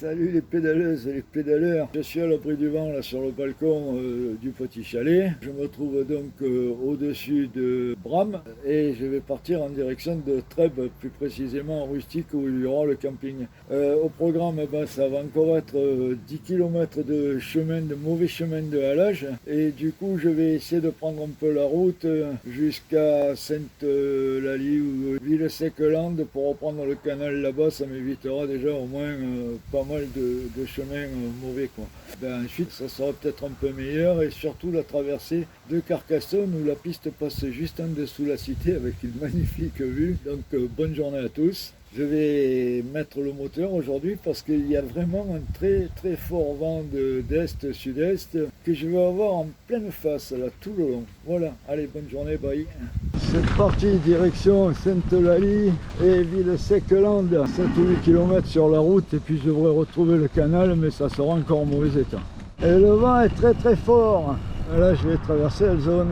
Salut les pédaleuses et les pédaleurs. Je suis à l'abri du vent là sur le balcon du petit chalet. Je me trouve donc au-dessus de Bram et je vais partir en direction de Trèbes, plus précisément en rustique où il y aura le camping. Au programme, ça va encore être 10 km de chemin, de mauvais chemin de halage, et du coup je vais essayer de prendre un peu la route jusqu'à Sainte-Laly ou Ville-Sec-Land pour reprendre le canal là-bas. Ça m'évitera déjà au moins pas mal de chemins mauvais, quoi. Ensuite ça sera peut-être un peu meilleur, et surtout la traversée de Carcassonne où la piste passe juste en dessous la cité avec une magnifique vue. Donc bonne journée à tous. Je vais mettre le moteur aujourd'hui parce qu'il y a vraiment un très très fort vent d'est-sud-est que je vais avoir en pleine face là tout le long. Voilà, allez, bonne journée, bye. C'est parti, direction Sainte-Laly et Ville-Sec-Land, 7 ou 8 km sur la route, et puis je devrais retrouver le canal, mais ça sera encore en mauvais état. Et le vent est très très fort. Là je vais traverser la zone.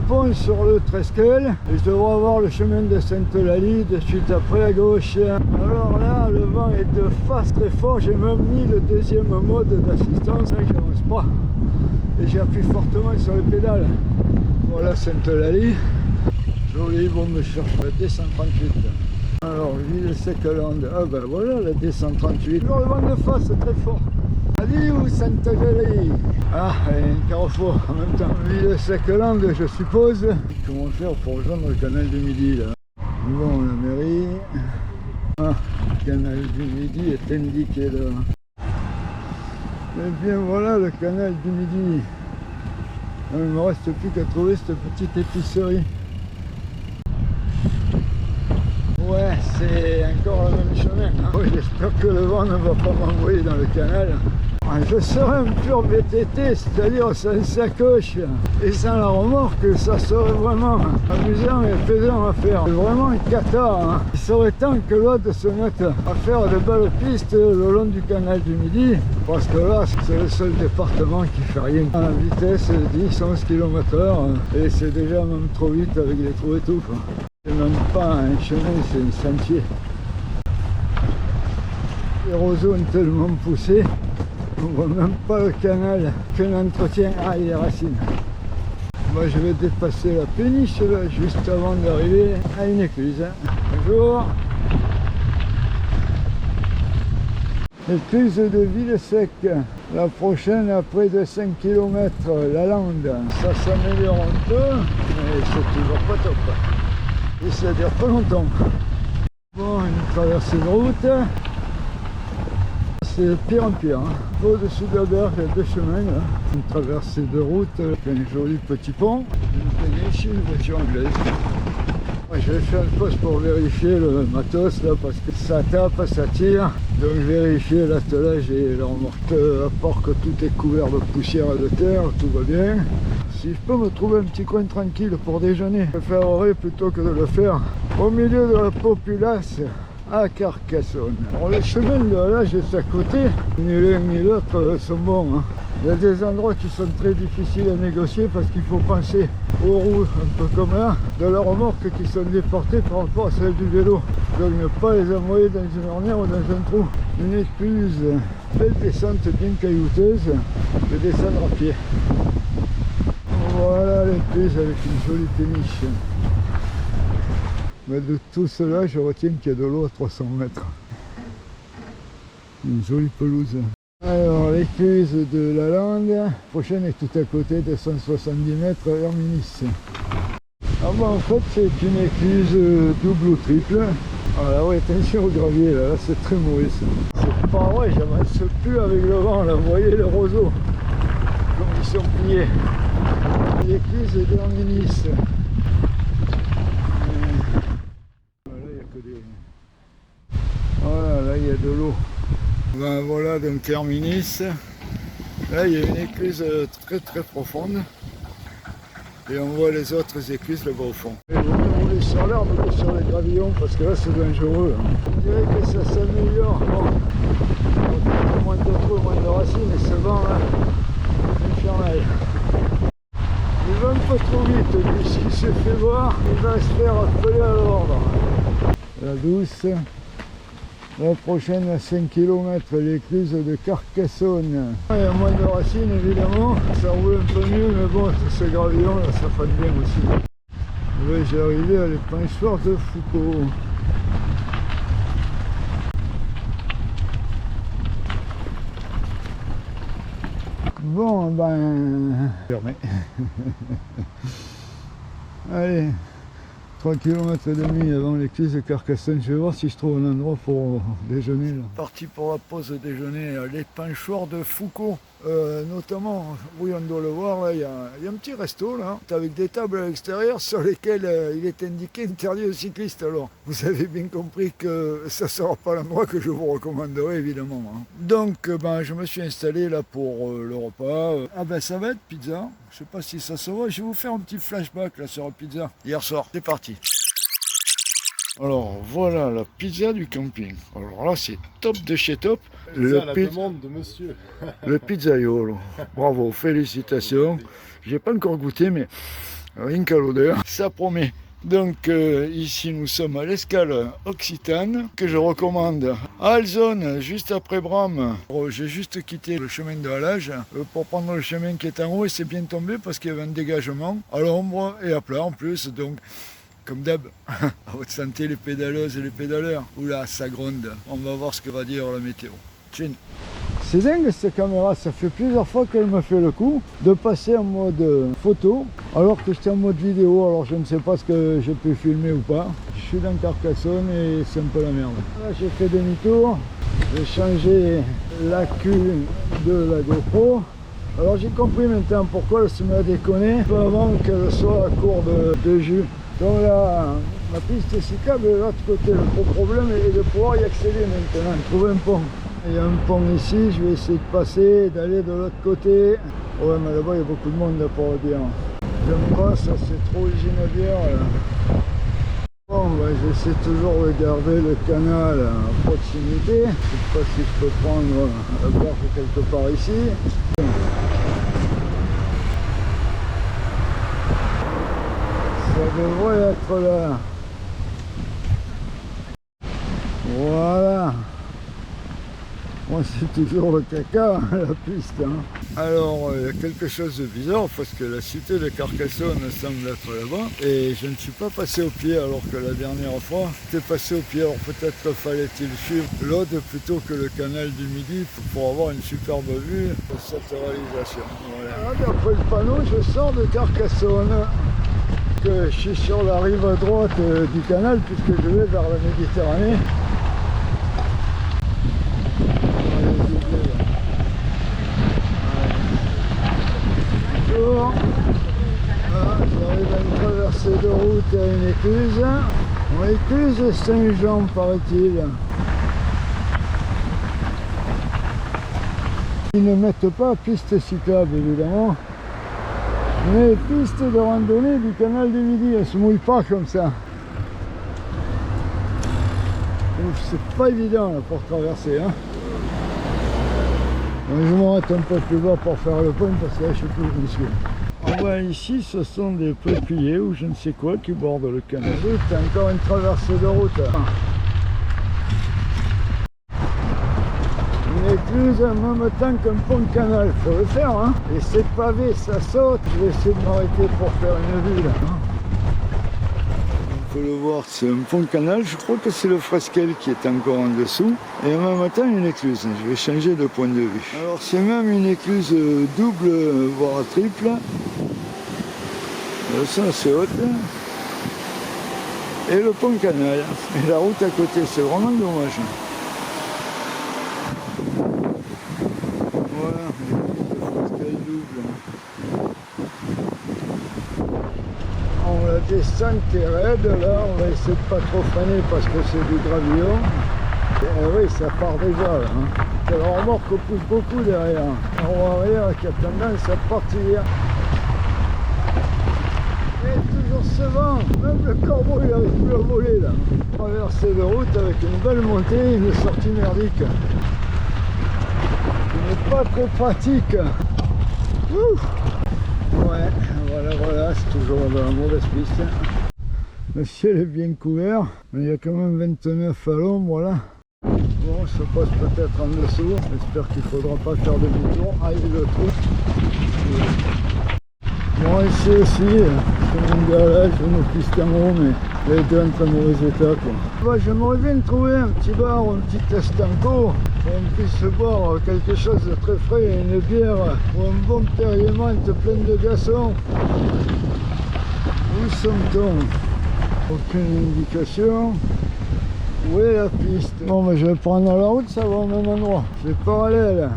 Pont sur le Tresquel et je devrais avoir le chemin de Sainte-Laly de suite après à gauche. Alors là le vent est de face très fort, j'ai même mis le deuxième mode d'assistance, là j'avance pas et j'appuie fortement sur les pédales. Voilà Sainte-Laly, joli, bon me cherche la D138. Alors Ville-Sec-Land, ah ben voilà la D138, toujours le vent de face très fort. Ali ou Sainte-Laly? Ah, et un carrefour en même temps. Ville-Sec-Land, je suppose. Comment faire pour rejoindre le canal du Midi là? Bon, la mairie. Ah, le canal du Midi est indiqué là. Eh bien voilà le canal du Midi. Il ne me reste plus qu'à trouver cette petite épicerie. Ouais, c'est encore le même chemin. Hein. Oui, j'espère que le vent ne va pas m'envoyer dans le canal. Je serais un pur VTT, c'est-à-dire sans sacoche et sans la remorque, ça serait vraiment amusant et plaisant à faire. C'est vraiment une cata. Hein. Il serait temps que l'autre se mette à faire de belles pistes le long du canal du Midi, parce que là, c'est le seul département qui fait rien. À la vitesse 10-11 km/h, et c'est déjà même trop vite avec les trous et tout. C'est même pas un chemin, c'est un sentier. Les roseaux ont tellement poussé. On voit même pas le canal, que l'entretien. Ah, il y a les racines. Moi, je vais dépasser la péniche là, juste avant d'arriver à une écluse. Bonjour. Écluse de Ville-Sec. La prochaine à près de 5 km, la Lande. Ça s'améliore un peu, mais c'est toujours pas top. Et ça dure pas longtemps. Bon, une traversée de route. C'est de pire en pire. Hein. Au-dessus de la berge, il y a deux chemins. Là. Une traversée de route, un joli petit pont. Une péniche, une voiture anglaise. Ouais, je vais faire une pause pour vérifier le matos là, parce que ça tape, ça tire. Donc vérifier l'attelage et la remorque. À part que tout est couvert de poussière et de terre, tout va bien. Si je peux me trouver un petit coin tranquille pour déjeuner, je préférerais plutôt que de le faire au milieu de la populace à Carcassonne. Alors les chemins de halage est à côté, ni l'un ni l'autre sont bons. Hein. Il y a des endroits qui sont très difficiles à négocier parce qu'il faut penser aux roues, un peu comme là, de la remorque qui sont déportées par rapport à celle du vélo. Donc ne pas les envoyer dans une ornière ou dans un trou. Une écluse, belle descente bien caillouteuse, de descendre à pied. Voilà l'écluse avec une jolie péniche. Mais de tout cela, je retiens qu'il y a de l'eau à 300 mètres. Une jolie pelouse. Alors, l'écluse de la Lande, prochaine est tout à côté de 170 mètres, Herminis. Ah bon, en fait, c'est une écluse double ou triple. Alors oui, attention au gravier, là c'est très mauvais ça. C'est pas vrai, j'avance plus avec le vent, là, vous voyez les roseaux, comme ils sont pliés. L'écluse d'Herminis. Voilà, là il y a de l'eau. Ben voilà donc Herminis. Là il y a une écluse très très profonde. Et on voit les autres écluses là-bas au fond. Et vous pouvez rouler sur l'herbe que sur les gravillons parce que là c'est dangereux. On dirait que ça s'améliore. Bon, moins de trous, moins de racines et ce vent là, infernal. Il va un peu trop vite, puisqu'il s'est fait voir, il va se faire appeler à l'ordre. La douce. La prochaine à 5 km, l'écluse de Carcassonne. Il y a moins de racines évidemment, ça roule un peu mieux, mais bon, ce gravillon là, ça fait bien aussi. Ouais, j'ai arrivé à l'épanchoir de Foucault. Bon, ben... fermé. Allez, 3 km et demi avant l'écluse de Carcassonne. Je vais voir si je trouve un endroit pour déjeuner. Là. Parti pour la pause déjeuner à l'épanchoir de Foucault. Notamment, oui, on doit le voir, là, il y a un petit resto là, avec des tables à l'extérieur sur lesquelles il est indiqué interdit aux cyclistes. Alors, vous avez bien compris que ça ne sera pas l'endroit que je vous recommanderai, évidemment. Hein. Donc, ben, je me suis installé là pour le repas. Ah ben, ça va être pizza. Je sais pas si ça se voit. Je vais vous faire un petit flashback là sur la pizza. Hier soir, c'est parti. Alors voilà la pizza du camping. Alors là c'est top de chez top. La demande de monsieur. Le pizzaiolo. Bravo, félicitations. J'ai pas encore goûté mais rien qu'à l'odeur, ça promet. Donc ici nous sommes à l'escale Occitane que je recommande à Alzone juste après Bram. J'ai juste quitté le chemin de halage pour prendre le chemin qui est en haut et c'est bien tombé parce qu'il y avait un dégagement à l'ombre et à plat en plus. Donc comme d'hab, à votre santé les pédaleuses et les pédaleurs. Oula, ça gronde. On va voir ce que va dire la météo. Tchin. C'est dingue cette caméra, ça fait plusieurs fois qu'elle me fait le coup de passer en mode photo alors que j'étais en mode vidéo. Alors je ne sais pas ce que j'ai pu filmer ou pas. Je suis dans Carcassonne et c'est un peu la merde. Là j'ai fait demi-tour, j'ai changé l'accu de la GoPro. Alors j'ai compris maintenant pourquoi elle se met à déconner peu avant qu'elle soit à court de jus. Donc là, ma piste cyclable est de l'autre côté. Le gros problème est de pouvoir y accéder maintenant, trouver un pont. Il y a un pont ici, je vais essayer de passer, d'aller de l'autre côté. Ouais, mais là-bas, il y a beaucoup de monde là pour le bien. J'aime pas, ça c'est trop usine à bière. Là. Bon, ben, j'essaie toujours de garder le canal à proximité. Je sais pas si je peux prendre la barge quelque part ici. Ça devrait être là. Voilà. Moi c'est toujours le caca, la piste. Hein. Alors il y a quelque chose de bizarre parce que la cité de Carcassonne semble être là-bas et je ne suis pas passé au pied alors que la dernière fois j'étais passé au pied. Alors peut-être fallait-il suivre l'Aude plutôt que le canal du Midi pour avoir une superbe vue de cette réalisation. Voilà. D'après le panneau je sors de Carcassonne. Je suis sur la rive droite du canal puisque je vais vers la Méditerranée. Bonjour. J'arrive à une traversée de route et à une écluse. Écluse Saint-Jean paraît-il. Ils ne mettent pas piste cyclable évidemment. Mais piste de randonnée du canal du Midi, elle se mouille pas comme ça. C'est pas évident là, pour traverser. Hein. Donc, je m'arrête un peu plus bas pour faire le point parce que là je suis plus monsieur. On voit ici, ce sont des peupliers ou je ne sais quoi qui bordent le canal. C'est encore une traversée de route. Là. Une écluse en même temps qu'un pont de canal, faut le faire hein. Et c'est pavé, ça saute. Je vais essayer de m'arrêter pour faire une vue là. Hein. On peut le voir, c'est un pont de canal, je crois que c'est le Fresquel qui est encore en dessous. Et en même temps une écluse, je vais changer de point de vue. Alors c'est même une écluse double, voire triple. Ça c'est haute. Et le pont de canal. Et la route à côté, c'est vraiment dommage. La descente est raide, là on va essayer de pas trop freiner parce que c'est du gravillon. Et oui, ça part déjà là. Hein. La remorque pousse beaucoup derrière. La roue arrière qui a tendance à partir. Et toujours ce vent, même le corbeau il n'arrive plus à voler là. Traversée de route avec une belle montée et une sortie merdique. Qui n'est pas très pratique. Ouf. Ouais, voilà, c'est toujours dans la mauvaise piste. Le ciel est bien couvert, mais il y a quand même 29 à l'ombre, voilà. Bon, je passe peut-être en dessous. J'espère qu'il ne faudra pas faire demi-tour. Ah, il le trouve. Bon, ici aussi, chemin de halage, une piste en haut, mais les deux en très mauvais état, quoi. Bah, j'aimerais bien trouver un petit bar ou un petit estanco où on puisse boire quelque chose de très frais, une bière ou un bon Perrier menthe plein de glaçons. Où sommes-nous? Aucune indication. Où est la piste? Bon, mais je vais prendre la route, ça va au même endroit. C'est parallèle.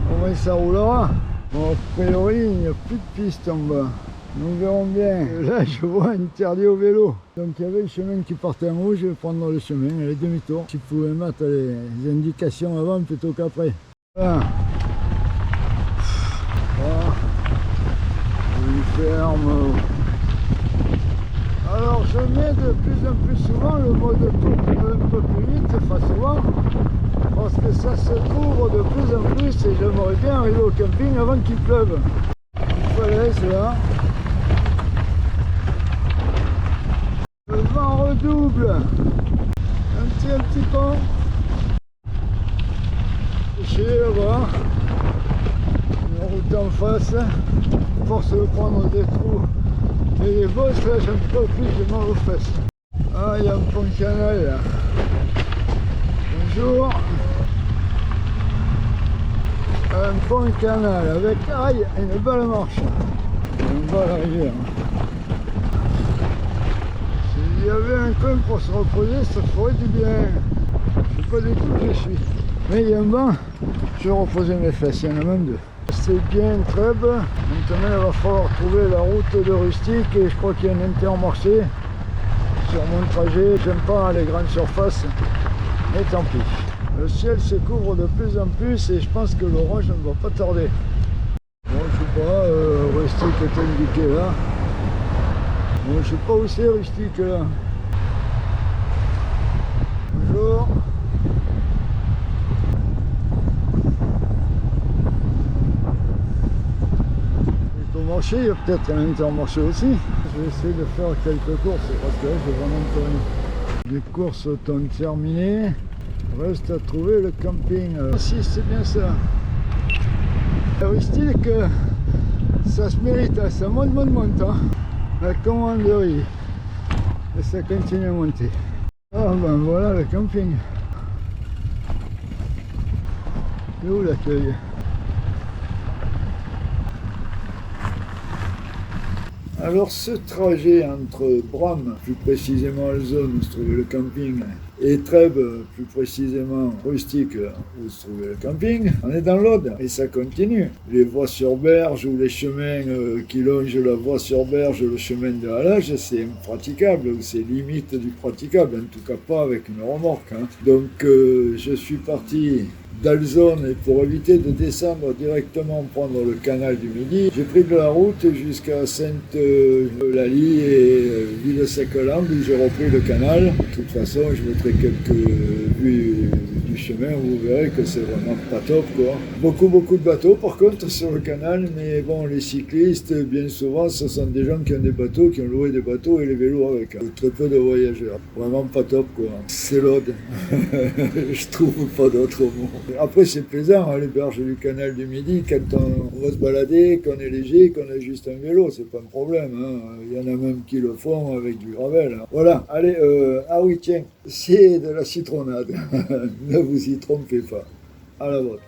Comment ça roulera? Bon, a priori, il n'y a plus de piste en bas. Nous verrons bien. Là, je vois interdit au vélo. Donc, il y avait le chemin qui partait en haut. Je vais prendre le chemin, les demi-tours. Si vous pouvez mettre les indications avant plutôt qu'après. Voilà. Voilà. Il ferme. Alors, je mets de plus en plus souvent le mode tour qui va un peu plus vite, pas souvent. Parce que ça se couvre de plus en plus et j'aimerais bien arriver au camping avant qu'il pleuve. Une falaise là. Le vent redouble. Un petit pont. Chez là-bas. Une route en face. Force de prendre des trous. Et les bosses là, j'aime pas plus, j'ai mal aux fesses. Ah, il y a un pont canal là. Bonjour. Un pont canal avec une belle marche. Une belle rivière. S'il y avait un coin pour se reposer, ça ferait du bien. Je sais pas du tout où je suis. Mais il y a un banc, je vais reposer mes fesses, il y en a même deux. C'est bien Trèbes. Maintenant il va falloir trouver la route de Rustique et je crois qu'il y a un Intermarché sur mon trajet. J'aime pas les grandes surfaces, mais tant pis. Le ciel se couvre de plus en plus et je pense que l'orage ne va pas tarder. Bon, je sais pas, Rustique est indiqué là. Bon, je sais pas où c'est Rustique là. Bonjour. Marché, il y a peut-être un Intermarché aussi. Je vais essayer de faire quelques courses parce que là j'ai vraiment pas rien. Les courses sont terminées. Reste à trouver le camping. Si c'est bien ça. Rustique, ça se mérite, ça monte. Hein. La commanderie. Et ça continue à monter. Ah ben voilà le camping. Et où l'accueil? Alors ce trajet entre Bram, plus précisément Alzon où se trouvait le camping, et Trèbes, plus précisément Rustique où se trouvait le camping, on est dans l'Aude et ça continue. Les voies sur berge ou les chemins qui longent la voie sur berge, le chemin de halage, c'est impraticable ou c'est limite du praticable, en tout cas pas avec une remorque. Hein. Donc je suis parti d'Alzon et pour éviter de descendre directement prendre le canal du Midi, j'ai pris de la route jusqu'à Sainte-Eulalie et Ville-Sec-Lambe où j'ai repris le canal. De toute façon, je mettrai quelques vues du chemin où vous verrez que c'est vraiment pas top quoi. Beaucoup de bateaux par contre sur le canal, mais bon, les cyclistes, bien souvent, ce sont des gens qui ont des bateaux, qui ont loué des bateaux et les vélos avec. Hein. Très peu de voyageurs. Vraiment pas top quoi. C'est l'Aude. Je trouve pas d'autre mot. Après c'est plaisant, hein, les berges du canal du Midi, quand on va se balader, qu'on est léger, qu'on a juste un vélo, c'est pas un problème. Hein. Il y en a même qui le font avec du gravel. Hein. Voilà, allez, ah oui tiens, c'est de la citronnade, ne vous y trompez pas, à la vôtre.